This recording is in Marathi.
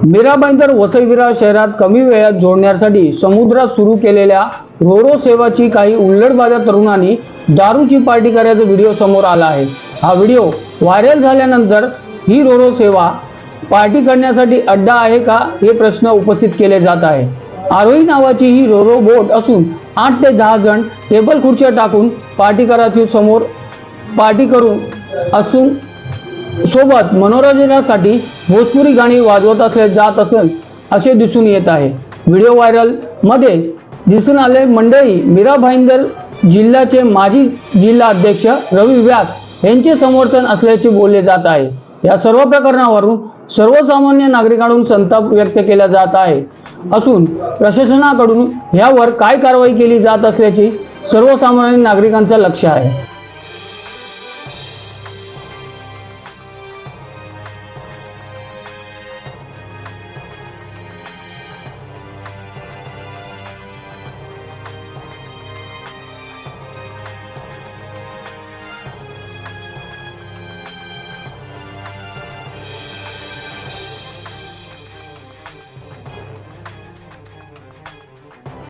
मीरा भाईंदर वसई विरार शहरात कमी वेळात जोडण्यासाठी समुद्रात सुरू केलेल्या रोरो सेवाची काही उल्लडबाजा तरुणांनी दारूची पार्टी करायचा व्हिडिओ समोर आला आहे। हा व्हिडिओ व्हायरल झाल्यानंतर ही रोरो सेवा पार्टी करण्यासाठी अड्डा आहे का हे प्रश्न उपस्थित केले जात आहे। आरोही नावाची ही रोरो बोट असून 8 ते 10 जण टेबल खुर्च्या टाकून पार्टी करून असून सोबत मनोरंजनासाठी भोजपुरी गाणी वाजवत जात असे दिसून येत आहे। व्हिडिओ व्हायरल मध्ये दिसून आले मंडळी मीरा भाईंदर जिल्ह्याचे माजी जिल्हा अध्यक्ष रवी व्यास यांचे समर्थन असल्याचे बोलले जात आहे। या सर्व प्रकरणावरून सर्वसामान्य नागरिकांकडून संताप व्यक्त केला जात आहे असून प्रशासनाकडून यावर काय कारवाई केली जात असल्याचे सर्वसामान्य नागरिकांचे लक्ष आहे।